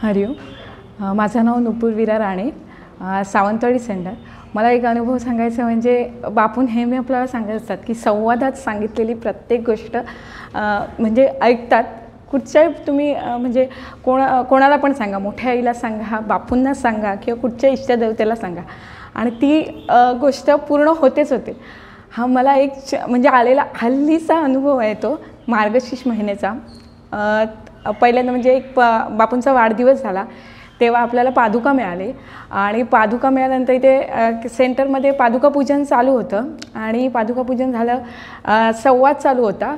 हरिओम. माझं नाव नुपूर विरा राणे, सावंतवाडी सेंटर. मला एक अनुभव सांगायचा म्हणजे बापू नेहमी आपल्याला सांगत असतात की संवादात सांगितलेली प्रत्येक गोष्ट म्हणजे ऐकतात. कुठच्याही तुम्ही म्हणजे कोणाला पण सांगा, मोठ्या आईला सांगा, बापूंना सांगा किंवा कुठच्या इष्टदेवतेला सांगा आणि ती गोष्ट पूर्ण होतेच होते. हा मला एक म्हणजे आलेला हल्लीचा अनुभव आहे तो मार्गशीर्ष महिन्याचा. पहिल्यांदा म्हणजे एक बापूंचा वाढदिवस झाला तेव्हा आपल्याला पादुका मिळाले आणि पादुका मिळाल्यानंतर इथे सेंटरमध्ये पादुका पूजन चालू होतं आणि पादुका पूजन झालं. संवाद चालू होता,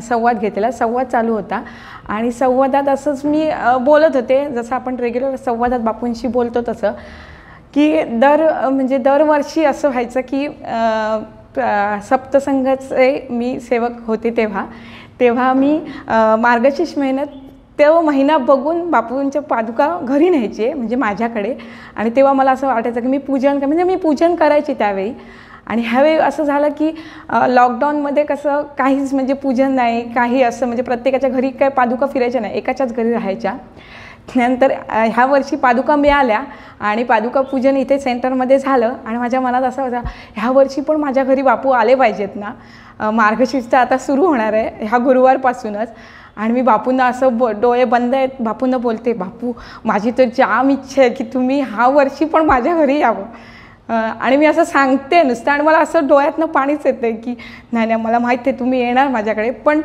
संवाद घेतलेला संवाद चालू होता आणि संवादात असंच मी बोलत होते जसं आपण रेग्युलर संवादात बापूंशी बोलतो तसं की म्हणजे दरवर्षी असं व्हायचं की सप्तसंघाचे मी सेवक होते तेव्हा मी मार्गशीर्ष महिन्यात तो महिना बघून बापूंच्या पादुका घरी न्यायचे म्हणजे माझ्याकडे. आणि तेव्हा मला असं वाटायचं की मी पूजन करायचे त्यावेळी. आणि ह्यावेळी असं झालं की लॉकडाऊनमध्ये कसं काहीच म्हणजे पूजन नाही, काही असं म्हणजे प्रत्येकाच्या घरी काय पादुका फिरायच्या नाही, एकाच्याच घरी राहायच्या. नंतर ह्या वर्षी पादुका मिळाल्या आणि पादुका पूजन इथे सेंटरमध्ये झालं आणि माझ्या मनात असं होतं ह्या वर्षी पण माझ्या घरी बापू आले पाहिजेत ना. मार्गशीर्ष आता सुरू होणार आहे ह्या गुरुवारपासूनच. आणि मी बापूंना असं डोळे बंद आहेत बापूंना बोलते, बापू माझी तर जाम इच्छा आहे की तुम्ही ह्या वर्षी पण माझ्या घरी यावं. आणि मी असं सांगते नुसतं आणि मला असं डोळ्यातनं पाणीच येतं की नाही मला माहिती आहे तुम्ही येणार माझ्याकडे. पण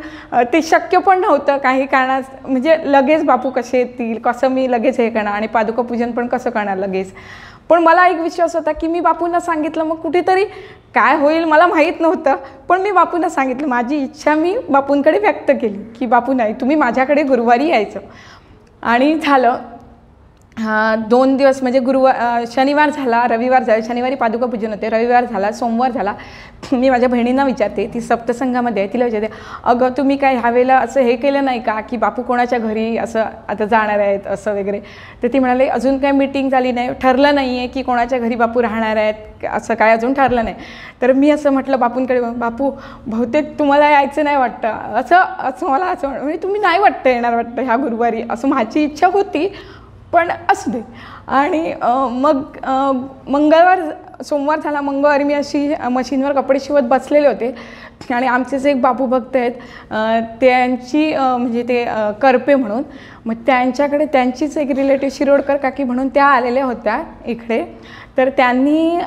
ते शक्य पण नव्हतं काही कारणात, म्हणजे लगेच बापू कसे येतील, कसं मी लगेच हे करणार आणि पादुका पूजन पण कसं करणार लगेच. पण मला एक विश्वास होता की मी बापूंना सांगितलं मग कुठेतरी काय होईल मला माहीत नव्हतं, पण मी बापूंना सांगितलं माझी इच्छा मी बापूंकडे व्यक्त केली की बापू नाही तुम्ही माझ्याकडे गुरुवारी यायचं. आणि झालं 2 दिवस म्हणजे शनिवार झाला, रविवार झाला. शनिवारी पादुका पूजन होते, रविवार झाला, सोमवार झाला. मी माझ्या बहिणींना विचारते, ती सप्तसंघामध्ये आहे, तिला विचारते अगं तुम्ही काय ह्यावेळेला असं हे केलं नाही का की बापू कोणाच्या घरी असं आता जाणार आहेत असं वगैरे. तर ती म्हणाले अजून काय मीटिंग झाली नाही, ठरलं नाही आहे की कोणाच्या घरी बापू राहणार आहेत, असं काय अजून ठरलं नाही. तर मी असं म्हटलं बापूंकडे, बापू बहुतेक तुम्हाला यायचं नाही वाटतं असं मला असं म्हणजे तुम्ही नाही वाटतं येणार वाटतं ह्या गुरुवारी, असं माझी इच्छा होती पण असू दे. आणि मग सोमवार झाला, मंगळवारी मी अशी मशीनवर कपडे शिवत बसलेले होते आणि आमचेच एक बापू भक्त आहेत त्यांची म्हणजे ते करपे म्हणून, मग त्यांच्याकडे त्यांचीच एक रिलेटिव्ह शिरोडकर काकी म्हणून त्या आलेल्या होत्या इकडे. तर त्यांनी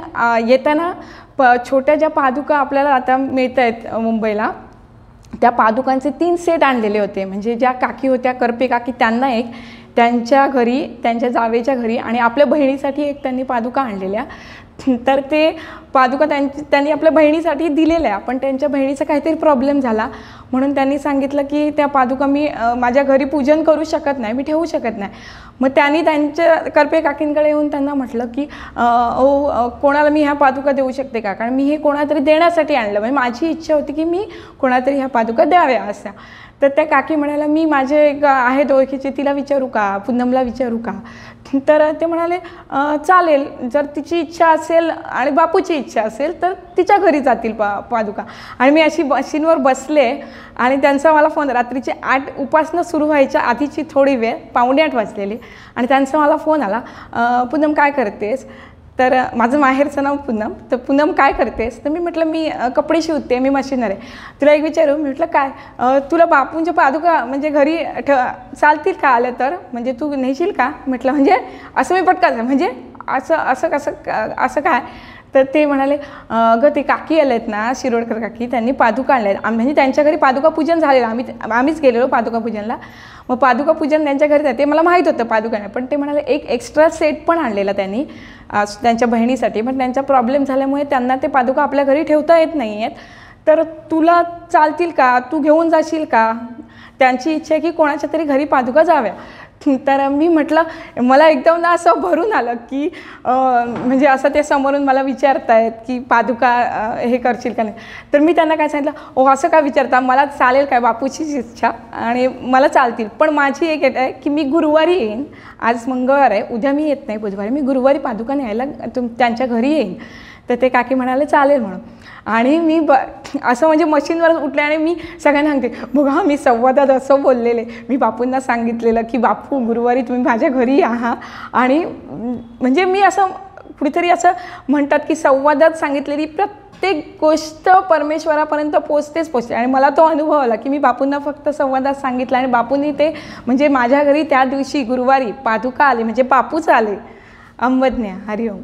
येताना छोट्या ज्या पादुका आपल्याला आता मिळत आहेत मुंबईला त्या पादुकांचे 3 सेट आणलेले होते. म्हणजे ज्या काकी होत्या करपे काकी त्यांना एक, त्यांच्या घरी त्यांच्या जावेच्या घरी आणि आपल्या बहिणीसाठी एक त्यांनी पादुका आणलेल्या. तर ते पादुका त्यांनी आपल्या बहिणीसाठी दिलेल्या, पण त्यांच्या बहिणीचा काहीतरी प्रॉब्लेम झाला म्हणून त्यांनी सांगितलं की त्या पादुका मी माझ्या घरी पूजन करू शकत नाही, मी ठेवू शकत नाही. मग त्यांनी त्यांच्या करपे काकींकडे येऊन त्यांना म्हटलं की कोणाला मी ह्या पादुका देऊ शकते का, कारण मी हे कोणातरी देण्यासाठी आणलं, म्हणजे माझी इच्छा होती की मी कोणातरी ह्या पादुका द्याव्या अशा. तर त्या काकी म्हणाल्या मी माझे एक आहेत ओळखीचे तिला विचारू का, पूनमला विचारू का. तर ते म्हणाले चालेल, जर तिची इच्छा असेल आणि बापूची इच्छा असेल तर तिच्या घरी जातील पादुका. आणि मी अशी मशीनवर बसले आणि त्यांचा मला फोन, रात्रीचे 8 उपासना सुरू व्हायच्या आधीची थोडी वेळ 7:45 वाजलेली आणि त्यांचा मला फोन आला, पूनम काय करतेस. तर माझं माहेरचं नाव पूनम. तर पूनम काय करतेस. तर मी म्हटलं मी कपडे शिवते, मी मशीनर आहे. तुला एक विचारू, मी म्हटलं काय, तुला बापूंच्या पादुका म्हणजे घरी चालतील का आल्या तर, म्हणजे तू नेशील का. म्हटलं म्हणजे असं मी पटकन म्हणजे असं काय. तर ते म्हणाले अगं ते काकी आलेत ना शिरोडकर काकी, त्यांनी पादुका आणल्या आहेत, म्हणजे त्यांच्या घरी पादुका पूजन झालेलं, आम्हीच गेलेलो पादुका पूजनला. मग पादुका पूजन त्यांच्या घरी जाते, मला माहीत होतं पादुका नाही, पण ते म्हणाले एक एक्स्ट्रा सेट पण आणलेला त्यांनी त्यांच्या बहिणीसाठी, पण त्यांचा प्रॉब्लेम झाल्यामुळे त्यांना ते पादुका आपल्या घरी ठेवता येत नाही आहेत. तर तुला चालतील का, तू घेऊन जाशील का. त्यांची इच्छा आहे की कोणाच्या तरी घरी पादुका जाव्या. तर मी म्हटलं मला एकदम ना असं भरून आलं की म्हणजे असं ते समोरून मला विचारतायत की पादुका हे करशील का नाही. तर मी त्यांना काय सांगितलं असं का विचारता, मला चालेल काय, बापूचीच इच्छा आणि मला चालतील, पण माझी एक आहे की मी गुरुवारी येईन, आज मंगळवार आहे, उद्या मी येत नाही बुधवारी, मी गुरुवारी पादुका न्यायला त्यांच्या घरी येईन. तर ते काकी म्हणाले चालेल म्हणून. आणि मी असं म्हणजे मशीनवर उठले आणि मी सगळ्यांना सांगते, बघा मी संवादात असं बोललेले, मी बापूंना सांगितलेलं की बापू गुरुवारी तुम्ही माझ्या घरी या. आणि म्हणजे मी असं कुठेतरी असं म्हणतात की संवादात सांगितलेली प्रत्येक गोष्ट परमेश्वरापर्यंत पोचते. आणि मला तो अनुभव आला की मी बापूंना फक्त संवादात सांगितलं आणि बापूंनी ते म्हणजे माझ्या घरी त्या दिवशी गुरुवारी पादुका आले, म्हणजे बापूच आले. अंबज्ञा. हरिओम.